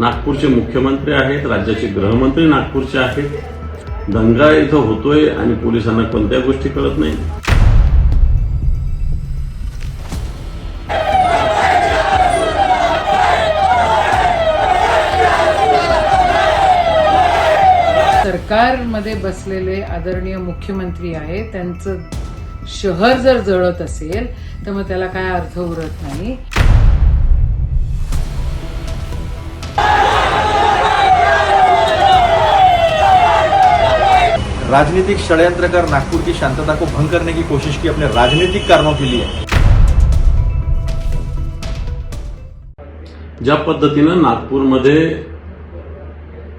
नागपूरचे मुख्यमंत्री आहेत, राज्याचे गृहमंत्री नागपूरचे आहेत. दंगा इथं होतोय आणि पोलिसांना कोणत्या गोष्टी कळत नाही. सरकारमध्ये बसलेले आदरणीय मुख्यमंत्री आहेत, त्यांचं शहर जर जळत असेल तर मग त्याला काय अर्थ उरत नाही. राजनीतिक षड्यंत्र कर नागपुर की शांतता को भंग करने की कोशिश की अपने राजनीतिक कारणों के लिए. ज्या पद्धतीनं नागपूरमध्ये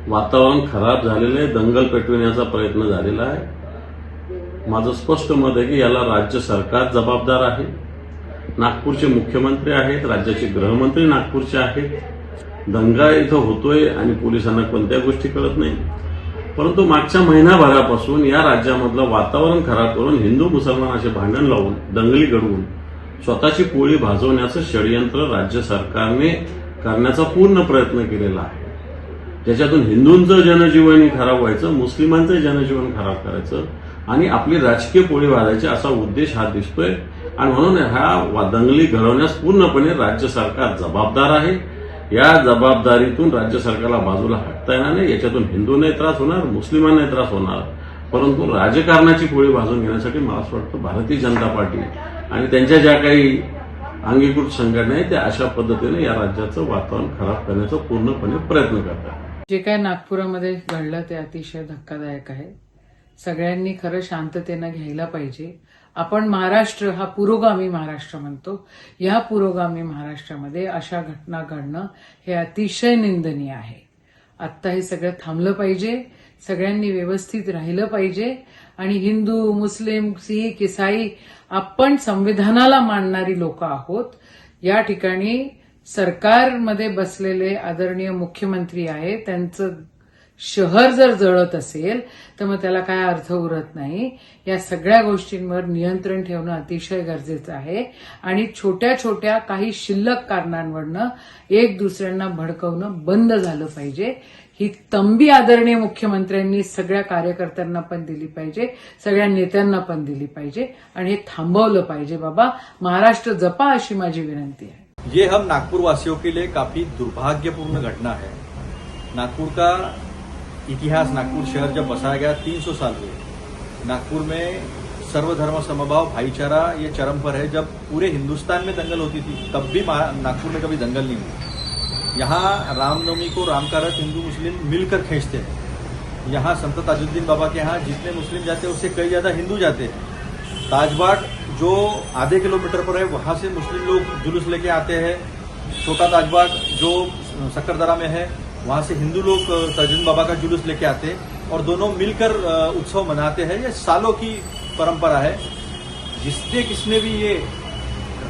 वातावरण खराब झालेलं आहे, दंगल पेटविण्याचा प्रयत्न झालेला आहे, माझं स्पष्ट मत आहे की याला राज्य सरकार जबाबदार आहे. नागपूरचे मुख्यमंत्री आहेत, राज्याचे गृहमंत्री नागपूरचे आहेत. दंगा इथं होतोय आणि पोलिसांना कोणत्या गोष्टी कळत नाही. परंतु मागच्या महिनाभरापासून या राज्यामधलं वातावरण खराब करून हिंदू मुसलमान असे भांडण लावून, दंगली घडवून स्वतःची पोळी भाजवण्याचं षडयंत्र राज्य सरकारने करण्याचा पूर्ण प्रयत्न केलेला आहे. ज्याच्यातून हिंदूंचं जनजीवनही खराब व्हायचं, मुस्लिमांचं जनजीवन खराब करायचं आणि आपली राजकीय पोळी भाजायची असा उद्देश हा दिसतोय. आणि म्हणून ह्या दंगली घडवण्यास पूर्णपणे राज्य सरकार जबाबदार आहे. या जबाबदारीतून राज्य सरकारला बाजूला हटता येणार नाही. याच्यातून हिंदूंनाही त्रास होणार, मुस्लिमांनाही त्रास होणार. परंतु राजकारणाची पोळी भाजून घेण्यासाठी मला असं वाटतं भारतीय जनता पार्टी आणि त्यांच्या ज्या काही अंगीकृत संघटना आहेत त्या अशा पद्धतीने या राज्याचं वातावरण खराब करण्याचा पूर्णपणे प्रयत्न करतात. जे काय नागपुरामध्ये घडलं ते अतिशय धक्कादायक आहे. सगळ्यांनी खरं शांततेनं घ्यायला पाहिजे. आपण महाराष्ट्र हा पुरोगामी महाराष्ट्र म्हणतो. या पुरोगामी महाराष्ट्रामध्ये अशा घटना घडणं हे अतिशय निंदनीय आहे. आत्ता हे सगळं थांबलं पाहिजे. सगळ्यांनी व्यवस्थित राहिलं पाहिजे. आणि हिंदू, मुस्लिम, सिख, ईसाई आपण संविधानाला मानणारी लोक आहोत. या ठिकाणी सरकारमध्ये बसलेले आदरणीय मुख्यमंत्री आहेत, त्यांचं शहर जर जळत असेल तर मग त्याला काय अर्थ उरत नाही. या सगळ्या गोष्टींवर नियंत्रण ठेवणं अतिशय गरजेचं आहे. आणि छोट्या छोट्या काही शिल्लक कारणांवरनं एक दुसऱ्यांना भडकवणं बंद झालं पाहिजे. ही तंबी आदरणीय मुख्यमंत्र्यांनी सगळ्या कार्यकर्त्यांना पण दिली पाहिजे, सगळ्या नेत्यांना पण दिली पाहिजे आणि हे थांबवलं पाहिजे. बाबा, महाराष्ट्र जपा अशी माझी विनंती आहे. ये हम नागपुर वासियों के लिए काफी दुर्भाग्यपूर्ण घटना है. नागपुर का इतिहास, नागपुर शहर जब बसाया गया 300 साल हुए. नागपुर में सर्वधर्म समभाव भाईचारा ये चरम पर है. जब पूरे हिंदुस्तान में दंगल होती थी तब भी नागपुर में कभी दंगल नहीं हुई. यहाँ रामनवमी को राम का रथ हिंदू मुस्लिम मिलकर खींचते हैं. यहाँ संत ताजुद्दीन बाबा के यहाँ जितने मुस्लिम जाते हैं उससे कई ज्यादा हिंदू जाते हैं. ताजबाग जो आधे किलोमीटर पर है वहां से मुस्लिम लोग जुलूस लेके आते हैं. छोटा ताजबाग जो सक्करदरा में है वहां से हिंदू लोग ताजुद्दीन बाबा का जुलूस लेके आते हैं और दोनों मिलकर उत्सव मनाते हैं. ये सालों की परंपरा है. किसने भी ये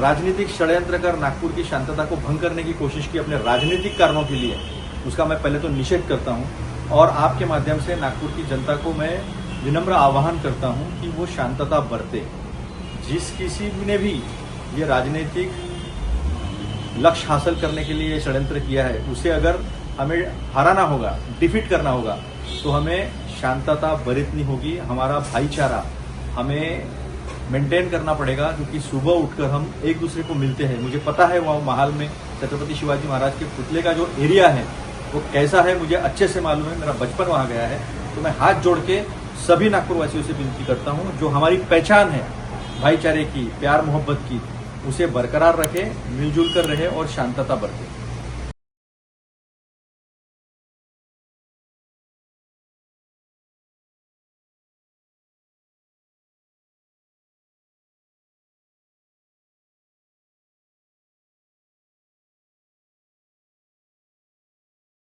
राजनीतिक षड्यंत्र कर नागपुर की शांतता को भंग करने की कोशिश की अपने राजनीतिक कारणों के लिए, उसका मैं पहले तो निषेध करता हूं. और आपके माध्यम से नागपुर की जनता को मैं विनम्र आह्वान करता हूं कि वो शांतता बरते. जिस किसी ने भी ये राजनीतिक लक्ष्य हासिल करने के लिए षड्यंत्र किया है उसे अगर हमें हराना होगा, डिफीट करना होगा, तो हमें शांतता बरतनी होगी. हमारा भाईचारा हमें मेंटेन करना पड़ेगा क्योंकि सुबह उठकर हम एक दूसरे को मिलते हैं. मुझे पता है वहाँ महाल में छत्रपति शिवाजी महाराज के पुतले का जो एरिया है वो कैसा है मुझे अच्छे से मालूम है. मेरा बचपन वहाँ गया है. तो मैं हाथ जोड़ के सभी नागपुरवासियों से विनती करता हूँ, जो हमारी पहचान है भाईचारे की, प्यार मोहब्बत की, उसे बरकरार रखें, मिलजुल कर रहे और शांतता बरतें.